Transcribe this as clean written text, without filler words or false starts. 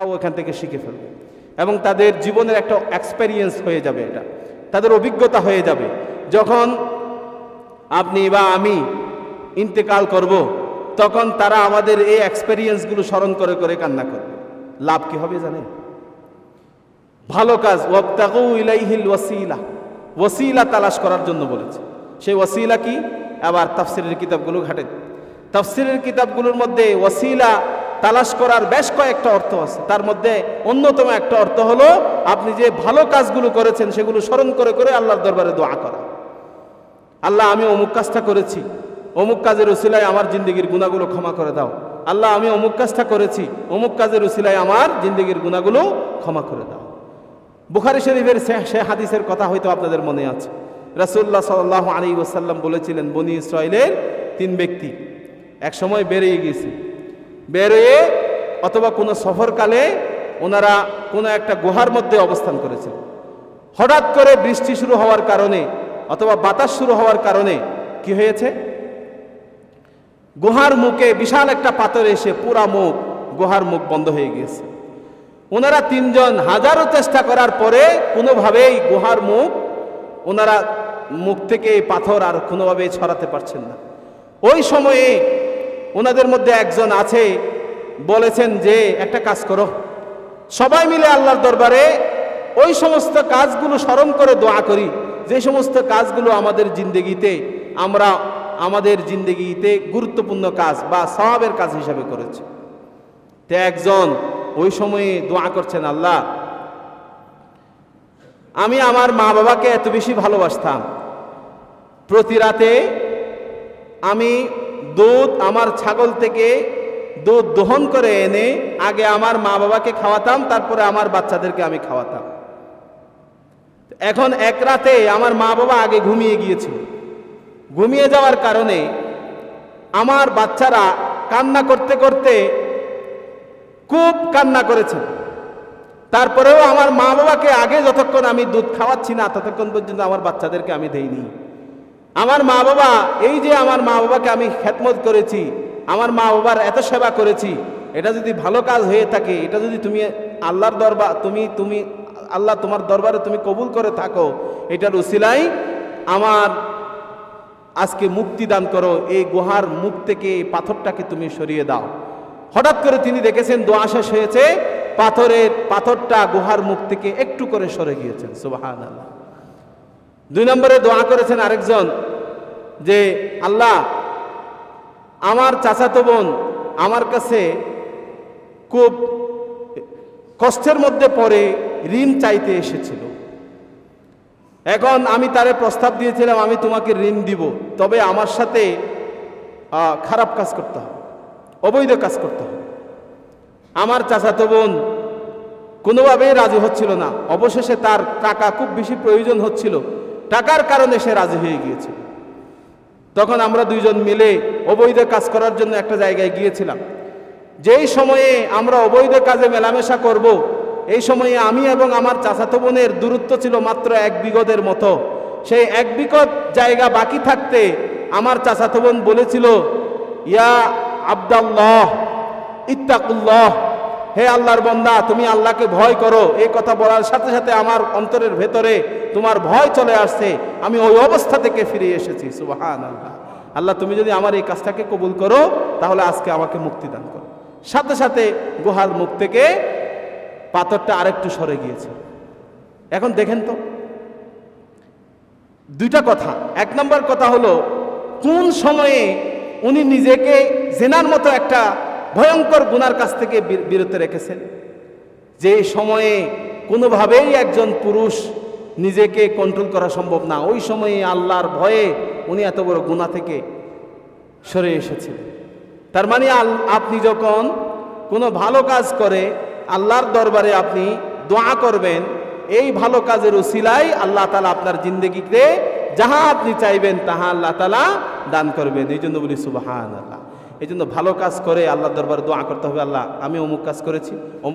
ওখান থেকে শিখে ফেলবে এবং তাদের জীবনের একটা এক্সপেরিয়েন্স হয়ে যাবে, এটা তাদের অভিজ্ঞতা হয়ে যাবে। যখন আপনি বা আমি ইন্তেকাল করব, তখন তারা আমাদের এই এক্সপেরিয়েন্সগুলো স্মরণ করে করে কান্না করবে। লাভ কি হবে জানেন? ভালো কাজ, ওয়াবতাগু ইলাইহিল ওয়াসিলা, ওয়াসিলা তালাশ করার জন্য বলেছে। সেই ওয়াসিলা কি? আবার তাফসিরের কিতাবগুলো ঘাটে, তাফসিরের কিতাবগুলোর মধ্যে ওয়াসিলা তালাশ করার বেশ কয়েকটা অর্থ আছে। তার মধ্যে অন্যতম একটা অর্থ হলো আপনি যে ভালো কাজগুলো করেছেন সেগুলো স্মরণ করে করে আল্লাহর দরবারে দোয়া করা। আল্লাহ, আমি অমুক কাজটা করেছি, অমুক কাজের উসিলায় আমার জিন্দগির গুনাহগুলো ক্ষমা করে দাও। আল্লাহ, আমি অমুক কাজটা করেছি, অমুক কাজের উসিলায় আমার জিন্দগির গুনাহগুলো ক্ষমা করে দাও। বুখারী শরীফের সে হাদিসের কথা হয়তো আপনাদের মনে আছে। রাসূলুল্লাহ সাল্লাল্লাহু আলাইহি ওয়াসাল্লাম বলেছিলেন, বনী ইসরাঈলের 3 ব্যক্তি এক সময় বেরিয়ে গিয়েছে, বেরিয়ে অথবা কোনো সফরকালে ওনারা কোনো একটা গুহার মধ্যে অবস্থান করেছিল। হঠাৎ করে বৃষ্টি শুরু হওয়ার কারণে অথবা বাতাস শুরু হওয়ার কারণে কি হয়েছে, গুহার মুখে বিশাল একটা পাথর এসে পুরা গুহার মুখ বন্ধ হয়ে গিয়েছে। ওনারা 3 জন হাজারো চেষ্টা করার পরে কোনোভাবেই গুহার ওনারা মুখ থেকে এই পাথর আর কোনোভাবেই ছড়াতে পারছেন না। ওই সময়ে ওনাদের মধ্যে একজন আছে, বলেছেন যে একটা কাজ করো, সবাই মিলে আল্লাহর দরবারে ওই সমস্ত কাজগুলো স্মরণ করে দোয়া করি যে সমস্ত কাজগুলো আমাদের জিন্দগিতে গুরুত্বপূর্ণ কাজ বা সওয়াবের কাজ হিসাবে করেছে। তো একজন ওই সময়ে দোয়া করছেন, আল্লাহ, আমি আমার মা বাবাকে এত বেশি ভালোবাসতাম, প্রতি রাতে আমি আমার ছাগল থেকে দুধ দহন করে এনে আগে আমার মা বাবাকে খাওয়াতাম, তারপরে আমার বাচ্চাদেরকে আমি খাওয়াতাম। এখন এক রাতে আমার মা বাবা আগে ঘুমিয়ে গিয়েছিল, ঘুমিয়ে যাওয়ার কারণে আমার বাচ্চারা কান্না করতে করতে খুব কান্না করেছে। তারপরেও আমার মা বাবাকে আগে যতক্ষণ আমি দুধ খাওয়াচ্ছি না ততক্ষণ পর্যন্ত আমার বাচ্চাদেরকে আমি দেইনি। আমার মা বাবা, এই যে আমার মা বাবাকে আমি খেদমত করেছি, আমার মা বাবার এত সেবা করেছি, এটা যদি ভালো কাজ হয়ে থাকে, এটা যদি তুমি আল্লাহর দরবার তুমি আল্লাহ তোমার দরবারে তুমি কবুল করে থাকো, এটার উসিলাই আমার আজকে মুক্তি দান করো, এই গুহার মুখ থেকে এই পাথরটাকে তুমি সরিয়ে দাও। হঠাৎ করে তিনি দেখেছেন দোয়া শেষ হয়েছে, পাথরটা গুহার মুখ থেকে একটু করে সরে গিয়েছেন। সুবহানাল্লাহ। 2 নম্বরে দোয়া করেছেন আরেকজন যে, আল্লাহ, আমার চাচাতো বোন আমার কাছে খুব কষ্টের মধ্যে পড়ে ঋণ চাইতে এসেছিল। এখন আমি তারে প্রস্তাব দিয়েছিলাম আমি তোমাকে ঋণ দিব, তবে আমার সাথে খারাপ কাজ করতে হবে, অবৈধ কাজ করতে হবে। আমার চাচাতো বোন কোনোভাবেই রাজি হচ্ছিল না। অবশেষে তার টাকা খুব বেশি প্রয়োজন হচ্ছিল, টাকার কারণে সে রাজি হয়ে গিয়েছিল। তখন আমরা 2 জন মিলে অবৈধ কাজ করার জন্য একটা জায়গায় গিয়েছিলাম। যেই সময়ে আমরা অবৈধ কাজে মেলামেশা করব, এই সময়ে আমি এবং আমার চাচাতো বোনের দূরত্ব ছিল মাত্র 1 বিগতের মতো। সেই 1 বিগত জায়গা বাকি থাকতে আমার চাচাতো বোন বলেছিল, ইয়া আব্দাল্লাহ ইত্তাকুল্লাহ, হে আল্লাহর বান্দা, তুমি আল্লাহকে ভয় করো। এই কথা বলার সাথে সাথে আমার অন্তরের ভেতরে তোমার ভয় চলে আসছে, আমি ওই অবস্থা থেকে ফিরে এসেছি। সুবহানাল্লাহ। আল্লাহ, তুমি যদি আমার এই কাজটাকে কবুল করো তাহলে আজকে আমাকে মুক্তি দান করো। সাথে সাথে গুহার মুখ থেকে পাথরটা আরেকটু সরে গিয়েছে। এখন দেখেন তো 2টা কথা। 1 নম্বর কথা হলো, কোন সময়ে উনি নিজেকে জেনার মতো একটা ভয়ঙ্কর গুনার কাছ থেকে বিরত রেখেছেন, যে সময়ে কোনোভাবেই একজন পুরুষ নিজেকে কন্ট্রোল করা সম্ভব না, ওই সময়ে আল্লাহর ভয়ে উনি এত বড় গুনাহ থেকে সরে এসেছিলেন। তার মানে আপনি যখন কোনো ভালো কাজ করে আল্লাহর দরবারে আপনি দোয়া করবেন, এই ভালো কাজের উসিলায় আল্লাহ তাআলা আপনার জিন্দেগিতে যাহা আপনি চাইবেন তাহা আল্লাহ তাআলা দান করবেন। এই জন্য বলি সুবহানাল্লাহ। এই জন্য ভালো কাজ করে আল্লাহর দরবারে দোয়া করতে হবে, আল্লাহ, আমি অমুক কাজ করেছি,